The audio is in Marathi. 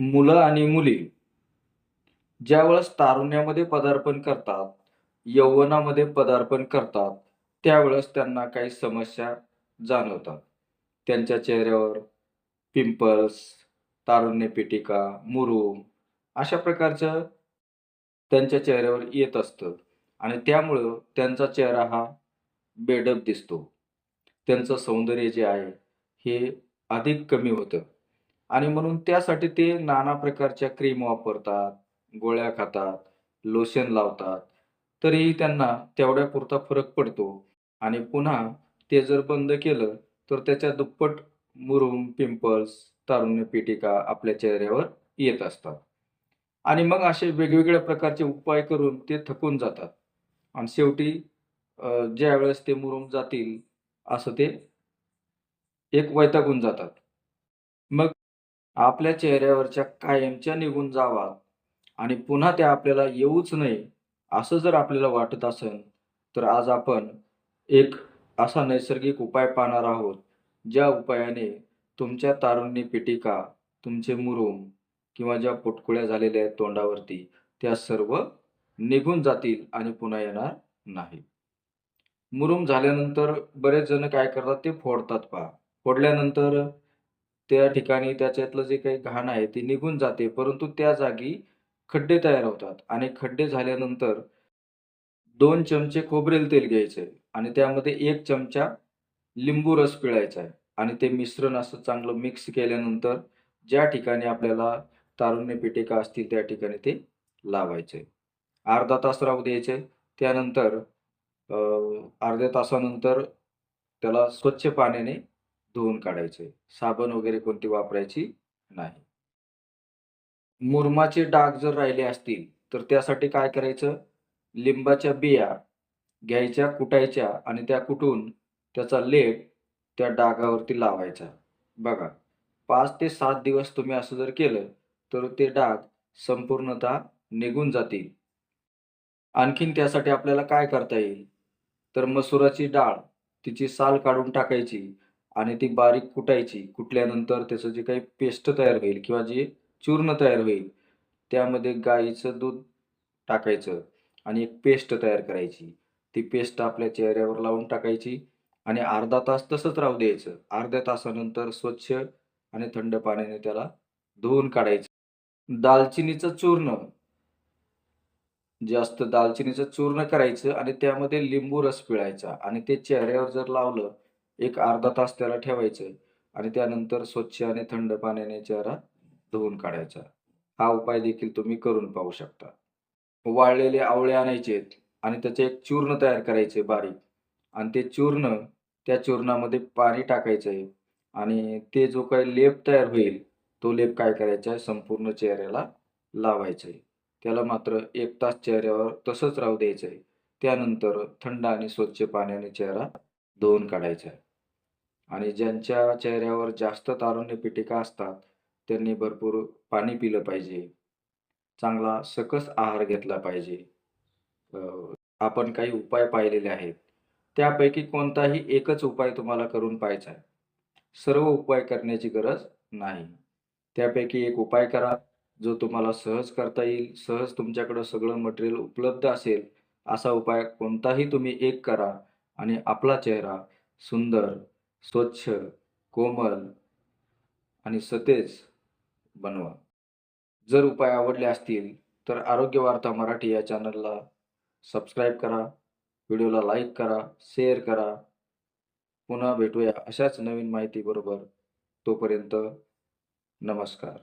मुलं आणि मुली ज्यावेळेस तारुण्यामध्ये पदार्पण करतात, यौवनामध्ये पदार्पण करतात, त्यावेळेस त्यांना काही समस्या जाणवतात. त्यांच्या चेहऱ्यावर पिंपल्स, तारुण्य पिटिका, मुरूम अशा प्रकारचं त्यांच्या चेहऱ्यावर येत असतं आणि त्यामुळं त्यांचा चेहरा हा बेडप दिसतो. त्यांचं सौंदर्य जे आहे, हे अधिक कमी होतं. आणि म्हणून त्यासाठी ते नाना प्रकारच्या क्रीम वापरतात, गोळ्या खातात, लोशन लावतात. तरीही त्यांना तेवढ्यापुरता फरक पडतो आणि पुन्हा ते जर बंद केलं, तर त्याच्या दुप्पट मुरूम, पिंपल्स, तारुण्य पिटिका आपल्या चेहऱ्यावर येत असतात. आणि मग असे वेगवेगळ्या प्रकारचे उपाय करून ते थकून जातात आणि शेवटी ज्यावेळेस ते मुरूम जातील, असं ते एक वैतागून जातात. मग आपल्या चेहऱ्यावरच्या कायमच्या निघून जावा आणि पुन्हा त्या आपल्याला येऊच नये, असं जर आपल्याला वाटत असेल, तर आज आपण एक असा नैसर्गिक उपाय पाहणार आहोत, ज्या उपायाने तुमच्या तारुण्य पिटिका, तुमचे मुरूम किंवा ज्या पुटकुळ्या झालेल्या आहेत तोंडावरती, त्या सर्व निघून जातील आणि पुन्हा येणार नाही. मुरूम झाल्यानंतर बरेच जण काय करतात, ते फोडतात पहा. फोडल्यानंतर त्या ठिकाणी त्याच्यातलं जे काही घाण आहे ती निघून जाते, परंतु त्या जागी खड्डे तयार होतात आणि खड्डे झाल्यानंतर 2 चमचे खोबरेल तेल घ्यायचंय आणि त्यामध्ये 1 चमचा लिंबू रस पिळायचा आहे आणि ते मिश्रण असं चांगलं मिक्स केल्यानंतर ज्या ठिकाणी आपल्याला तारुण्य पिटिका असतील त्या ठिकाणी ते लावायचे. अर्धा तास राहू द्यायचे. त्यानंतर अ, अर्ध्या तासानंतर त्याला स्वच्छ पाण्याने धुवून काढायचे. साबण वगैरे कोणती वापरायची नाही. मुरुमाचे डाग जर राहिले असतील, तर त्यासाठी काय करायचं? लिंबाच्या बिया घ्यायच्या, कुटायच्या आणि त्या कुटून त्याचा लेप त्या डागावरती लावायचा. बघा, 5 ते 7 दिवस तुम्ही असं जर केलं, तर ते डाग संपूर्णतः निघून जातील. आणखीन त्यासाठी आपल्याला काय करता येईल? तर मसुराची डाळ, तिची साल काढून टाकायची आणि ती बारीक कुटायची. कुटल्यानंतर त्याचं जे काही पेस्ट तयार होईल किंवा जे चूर्ण तयार होईल, त्यामध्ये गाईचं दूध टाकायचं आणि एक पेस्ट तयार करायची. ती पेस्ट आपल्या चेहऱ्यावर लावून टाकायची आणि अर्धा तास तसंच राहू द्यायचं. अर्ध्या तासानंतर स्वच्छ आणि थंड पाण्याने त्याला धुवून काढायचं. दालचिनीचं चूर्ण दालचिनीचं चूर्ण करायचं आणि त्यामध्ये लिंबू रस पिळायचा आणि ते चेहऱ्यावर जर लावलं, एक अर्धा तास त्याला ठेवायचं आणि त्यानंतर स्वच्छ आणि थंड पाण्याने चेहरा धुवून काढायचा. हा उपाय देखील तुम्ही करून पाहू शकता. वाळलेले आवळे आणायचेत आणि त्याचे एक चूर्ण तयार करायचे बारीक आणि ते चूर्ण त्या चूर्णामध्ये पाणी टाकायचं आहे आणि ते जो काही लेप तयार होईल, तो लेप काय करायचा आहे संपूर्ण चेहऱ्याला लावायचा आहे. त्याला मात्र 1 तास चेहऱ्यावर तसंच राहू द्यायचं आहे. त्यानंतर थंड आणि स्वच्छ पाण्याने चेहरा धुवून काढायचा आहे. आणि ज्यांच्या चेहऱ्यावर जास्त तारुण्य पिटिका असतात, त्यांनी भरपूर पाणी पिलं पाहिजे. चांगला सकस आहार घेतला पाहिजे. अ, आपण काही उपाय पाहिलेले आहेत. त्यापैकी कोणताही एकच उपाय तुम्हाला करून पाहायचा आहे. सर्व उपाय करण्याची गरज नाही. त्यापैकी एक उपाय करा, जो तुम्हाला सहज करता येईल. सहज तुमच्याकडं सगळं मटेरियल उपलब्ध असेल, असा उपाय कोणताही तुम्ही एक करा आणि आपला चेहरा सुंदर, स्वच्छ, कोमल आणि सतेज बनवा. जर उपाय आवडले असतील, तर आरोग्य वार्ता मराठी या चॅनलला सबस्क्राईब करा, व्हिडिओला लाईक करा, शेअर करा. पुन्हा भेटूया अशाच नवीन माहितीबरोबर. तोपर्यंत नमस्कार.